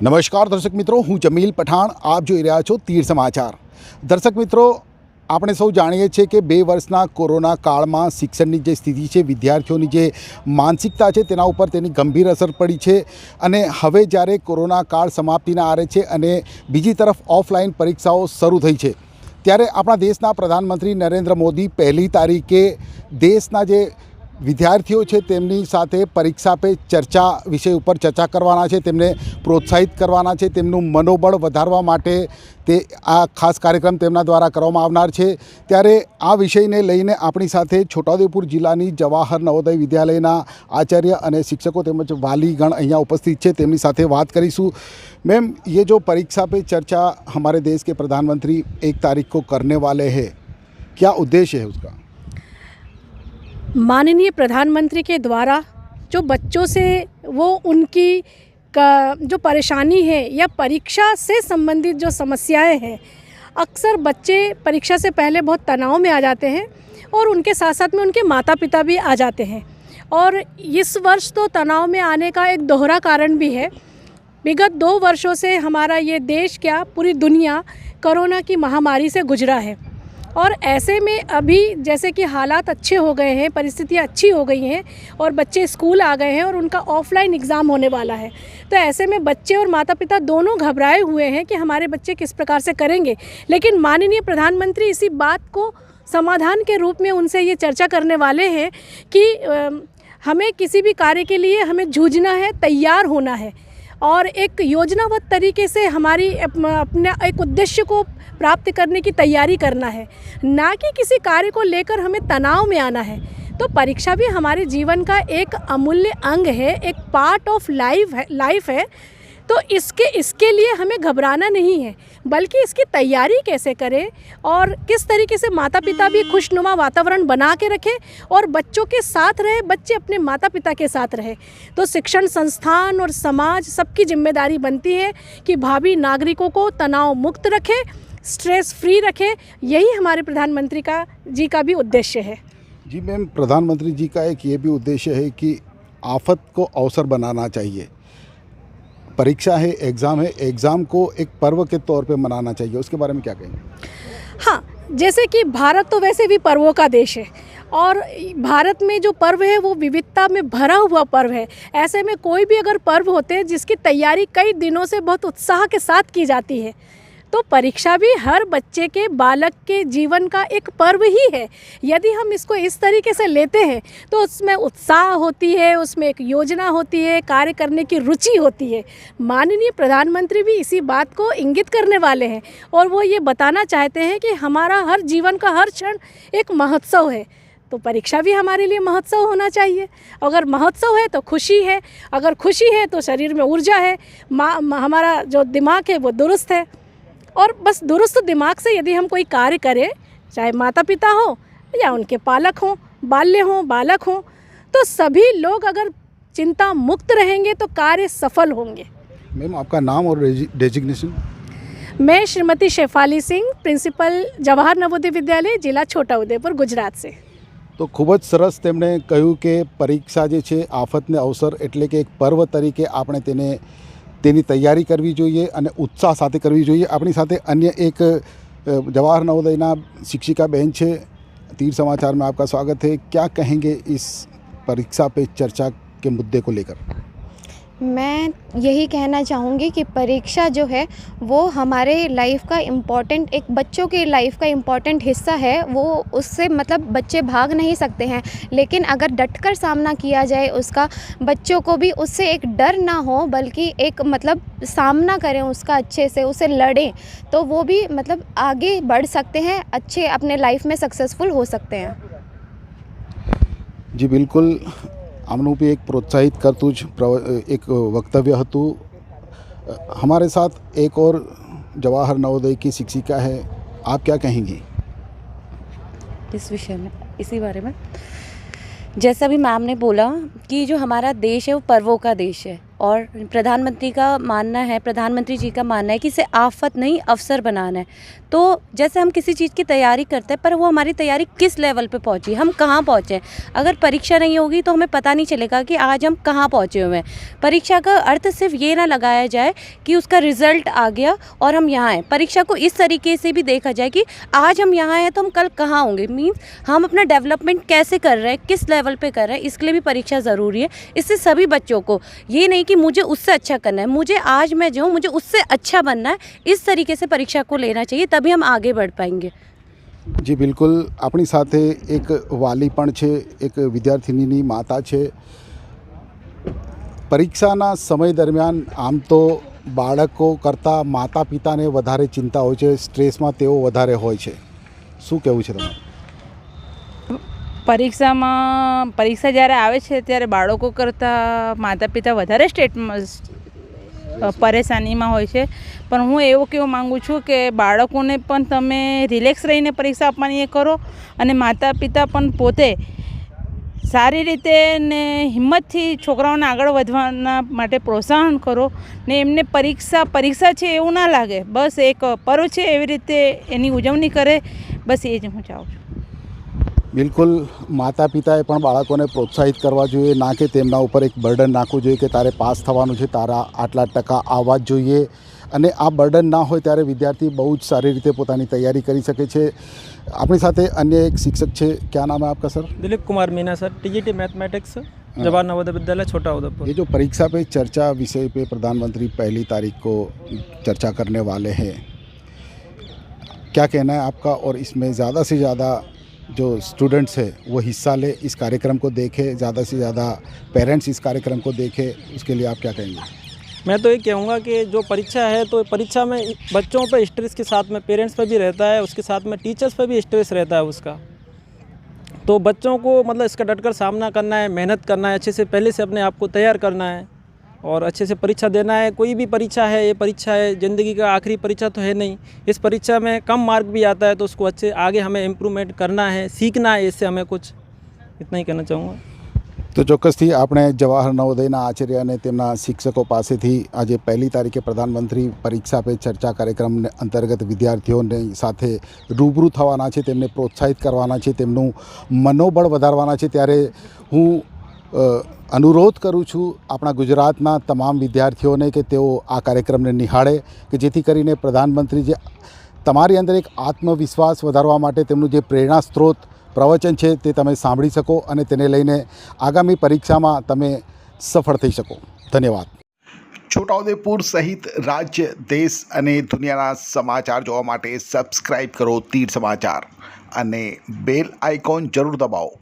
નમસ્કાર દર્શક મિત્રો, હું જમીલ પઠાણ. આપ જોઈ રહ્યા છો તીર સમાચાર. દર્શક મિત્રો, આપણે સૌ જાણીએ છીએ કે 2 વર્ષના કોરોના કાળમાં શિક્ષણની જે સ્થિતિ છે, વિદ્યાર્થીઓની જે માનસિકતા છે તેના ઉપર તેની ગંભીર અસર પડી છે. અને હવે જ્યારે કોરોના કાળ સમાપ્તિના આરે છે અને બીજી તરફ ઓફલાઈન પરીક્ષાઓ શરૂ થઈ છે, ત્યારે આપણા દેશના પ્રધાનમંત્રી નરેન્દ્ર મોદી 1લી તારીખે દેશના જે વિદ્યાર્થીઓ છે તેમની સાથે પરીક્ષા પે ચર્ચા વિષય ઉપર ચર્ચા કરવાના છે, તેમને પ્રોત્સાહિત કરવાના છે, તેમનું મનોબળ વધારવા માટે તે આ ખાસ કાર્યક્રમ તેમના દ્વારા કરવામાં આવનાર છે. ત્યારે આ વિષયને લઈને આપણી સાથે છોટાઉદેપુર જિલ્લાની જવાહર નવોદય વિદ્યાલયના આચાર્ય અને શિક્ષકો તેમજ વાલીગણ અહીંયા ઉપસ્થિત છે, તેમની સાથે વાત કરીશું. मैम, ये जो परीक्षा पे चर्चा हमारे देश के प्रधानमंत्री 1 तारीख को करने वाले हैं, क्या उद्देश्य है उसका? माननीय प्रधानमंत्री के द्वारा जो बच्चों से वो उनकी जो परेशानी है या परीक्षा से संबंधित जो समस्याएं हैं, अक्सर बच्चे परीक्षा से पहले बहुत तनाव में आ जाते हैं और उनके साथ साथ में उनके माता पिता भी आ जाते हैं. और इस वर्ष तो तनाव में आने का एक दोहरा कारण भी है. विगत 2 वर्षों से हमारा ये देश क्या पूरी दुनिया कोरोना की महामारी से गुजरा है. और ऐसे में अभी जैसे कि हालात अच्छे हो गए हैं, परिस्थितियाँ अच्छी हो गई हैं और बच्चे स्कूल आ गए हैं और उनका ऑफलाइन एग्ज़ाम होने वाला है, तो ऐसे में बच्चे और माता पिता दोनों घबराए हुए हैं कि हमारे बच्चे किस प्रकार से करेंगे. लेकिन माननीय प्रधानमंत्री इसी बात को समाधान के रूप में उनसे ये चर्चा करने वाले हैं कि हमें किसी भी कार्य के लिए हमें जूझना है, तैयार होना है और एक योजनाबद्ध तरीके से हमारी अपने एक उद्देश्य को प्राप्त करने की तैयारी करना है, ना कि किसी कार्य को लेकर हमें तनाव में आना है. तो परीक्षा भी हमारे जीवन का एक अमूल्य अंग है, एक पार्ट ऑफ लाइफ है. तो इसके लिए हमें घबराना नहीं है, बल्कि इसकी तैयारी कैसे करें और किस तरीके से माता पिता भी खुशनुमा वातावरण बना के रखें और बच्चों के साथ रहे, बच्चे अपने माता पिता के साथ रहे. तो शिक्षण संस्थान और समाज सबकी जिम्मेदारी बनती है कि भावी नागरिकों को तनाव मुक्त रखे, स्ट्रेस फ्री रखे. यही हमारे प्रधानमंत्री जी का भी उद्देश्य है. जी मैम, प्रधानमंत्री जी का एक ये भी उद्देश्य है कि आफत को अवसर बनाना चाहिए. परीक्षा है, एग्ज़ाम को एक पर्व के तौर पे मनाना चाहिए, उसके बारे में क्या कहेंगे? हाँ, जैसे कि भारत तो वैसे भी पर्वों का देश है और भारत में जो पर्व है वो विविधता में भरा हुआ पर्व है. ऐसे में कोई भी अगर पर्व होते हैं जिसकी तैयारी कई दिनों से बहुत उत्साह के साथ की जाती है, तो परीक्षा भी हर बच्चे के बालक के जीवन का एक पर्व ही है. यदि हम इसको इस तरीके से लेते हैं तो उसमें उत्साह होती है, उसमें एक योजना होती है, कार्य करने की रुचि होती है. माननीय प्रधानमंत्री भी इसी बात को इंगित करने वाले हैं और वो ये बताना चाहते हैं कि हमारा हर जीवन का हर क्षण एक महोत्सव है. तो परीक्षा भी हमारे लिए महोत्सव होना चाहिए. अगर महोत्सव है तो खुशी है, अगर खुशी है तो शरीर में ऊर्जा है, हमारा जो दिमाग है वो दुरुस्त है. और बस दुरुस्त दिमाग से यदि हम कोई कार्य करें, चाहे माता पिता हो या उनके पालक हों, बाल्य हों, बालक हों, तो सभी लोग अगर चिंता मुक्त रहेंगे तो कार्य सफल होंगे. मैम, आपका नाम और डेजिग्नेशन? मैं श्रीमती शेफाली सिंह, प्रिंसिपल जवाहर नवोदय विद्यालय, जिला छोटाउदेपुर, गुजरात से. તો ખૂબ જ સરસ તેમણે કહ્યું કે પરીક્ષા જે છે આફતને અવસર એટલે કે એક પર્વ તરીકે આપણે તેની તૈયારી કરવી જોઈએ અને ઉત્સાહ સાથે કરવી જોઈએ. આપણી સાથે अन्य एक जवाहर नवोदयના शिक्षिका बहन છે. तीर समाचार में आपका स्वागत है. क्या कहेंगे इस परीक्षा पे चर्चा के मुद्दे को लेकर? मैं यही कहना चाहूँगी कि परीक्षा जो है वो हमारे लाइफ का इम्पॉर्टेंट, एक बच्चों के लाइफ का इम्पॉर्टेंट हिस्सा है. वो उससे मतलब बच्चे भाग नहीं सकते हैं, लेकिन अगर डटकर सामना किया जाए उसका, बच्चों को भी उससे एक डर ना हो बल्कि एक मतलब सामना करें उसका, अच्छे से उसे लड़ें, तो वो भी मतलब आगे बढ़ सकते हैं, अच्छे अपने लाइफ में सक्सेसफुल हो सकते हैं. जी बिल्कुल, आमનું भी एक प्रोत्साहित करतुं ज एक वक्तव्य हतुं. हमारे साथ एक और जवाहर नवोदय की शिक्षिका है. आप क्या कहेंगी इस विषय में, इसी बारे में? जैसा भी मैम ने बोला कि जो हमारा देश है वो पर्वों का देश है और प्रधानमंत्री का मानना है, प्रधानमंत्री जी का मानना है कि इसे आफत नहीं अवसर बनाना है। तो जैसे हम किसी चीज़ की तैयारी करते हैं, पर वो हमारी तैयारी किस लेवल पे पहुंची, हम कहाँ पहुँचे। अगर परीक्षा नहीं होगी तो हमें पता नहीं चलेगा कि आज हम कहाँ पहुँचे हुए हैं। परीक्षा का अर्थ सिर्फ ये ना लगाया जाए कि उसका रिजल्ट आ गया और हम यहाँ हैं। परीक्षा को इस तरीके से भी देखा जाए कि आज हम यहाँ हैं तो हम कल कहाँ होंगे, मीन्स हम अपना डेवलपमेंट कैसे कर रहे हैं, किस लेवल पे कर रहे हैं, इसके लिए भी परीक्षा ज़रूरी है। इससे सभी बच्चों को ये नहीं कि मुझे उससे अच्छा करना है, मुझे आज मैं जो हूँ मुझे उससे अच्छा बनना है, इस तरीके से परीक्षा को लेना चाहिए, तभी हम आगे बढ़ पाएंगे। જી બિલકુલ, આપણી સાથે એક વાલી પણ છે, એક વિદ્યાર્થિનીની માતા છે. પરીક્ષાના સમય દરમિયાન આમ તો બાળકો કરતાં માતા પિતાને વધારે ચિંતા હોય છે, સ્ટ્રેસમાં તેઓ વધારે હોય છે. શું કહેવું છે તમારું? પરીક્ષા જ્યારે આવે છે ત્યારે બાળકો કરતાં માતા પિતા વધારે પરેશાનીમાં હોય છે. પણ હું એવું કહેવા માગું છું કે બાળકોને પણ તમે રિલેક્સ રહીને પરીક્ષા આપવાની એ કરો, અને માતા પિતા પણ પોતે સારી રીતે ને હિંમતથી છોકરાઓને આગળ વધવાના માટે પ્રોત્સાહન કરો ને એમને પરીક્ષા છે એવું ના લાગે, બસ એક પર્વ છે એવી રીતે એની ઉજવણી કરે, બસ એ જ હું ચાહું છું. બિલકુલ, માતા પિતાએ પણ બાળકોને પ્રોત્સાહિત કરવા જોઈએ, ના કે તેમના ઉપર એક બર્ડન નાખવું જોઈએ કે તારે પાસ થવાનું છે, તારા આટલા ટકા આવવા જ જોઈએ. અને આ બર્ડન ના હોય ત્યારે વિદ્યાર્થી બહુ જ સારી રીતે પોતાની તૈયારી કરી શકે છે. આપણી સાથે અન્ય એક શિક્ષક છે. क्या नाम है आपका sir? Dilip Kumar Meena sir, TGT mathematics, Jawahar Navodaya Vidyalaya, छोटा उदयपुर। ये जो परीक्षा पे चर्चा विषय पे प्रधानमंत्री 1 तारीख को चर्चा करने वाले हैं, क्या कहना है आपका? और इसमें ज़्यादा से ज़्यादा जो स्टूडेंट्स है वो हिस्सा ले, इस कार्यक्रम को देखें, ज़्यादा से ज़्यादा पेरेंट्स इस कार्यक्रम को देखें, उसके लिए आप क्या कहेंगे? मैं तो ये कहूँगा कि जो परीक्षा है तो परीक्षा में बच्चों पर स्ट्रेस के साथ में पेरेंट्स पर भी रहता है, उसके साथ में टीचर्स पर भी स्ट्रेस रहता है उसका। तो बच्चों को मतलब इसका डटकर सामना करना है, मेहनत करना है, अच्छे से पहले से अपने आप को तैयार करना है और अच्छे से परीक्षा देना है। कोई भी परीक्षा है, ये परीक्षा है, ज़िंदगी का आखिरी परीक्षा तो है नहीं। इस परीक्षा में कम मार्क भी आता है तो उसको अच्छे आगे हमें इम्प्रूवमेंट करना है, सीखना है, इससे हमें कुछ इतना ही कहना चाहूँगा। तो ચોક્કસથી આપણે જવાહર નવોદયના આચાર્ય અને તેમના શિક્ષકો પાસેથી આજે 1 તારીખે પ્રધાનમંત્રી પરીક્ષા પે ચર્ચા કાર્યક્રમ અંતર્ગત વિદ્યાર્થીઓની સાથે રૂબરૂ થવાના છે, તેમને પ્રોત્સાહિત કરવાના છે, તેમનું મનોબળ વધારવાના છે. ત્યારે હું અનુરોધ કરું છું આપણા ગુજરાતના તમામ વિદ્યાર્થીઓને કે તેઓ આ કાર્યક્રમને નિહાળે, કે જેથી કરીને પ્રધાનમંત્રી જે તમારી અંદર એક આત્મવિશ્વાસ વધારવા માટે તેમનું જે પ્રેરણા સ્ત્રોત પ્રવચન છે તે તમે સાંભળી શકો અને તેને લઈને આગામી પરીક્ષામાં તમે સફળ થઈ શકો. ધન્યવાદ. છોટાઉદેપુર સહિત રાજ્ય, દેશ અને દુનિયાના સમાચાર જોવા માટે સબસ્ક્રાઈબ કરો તીર સમાચાર અને બેલ આઇકોન જરૂર દબાવો.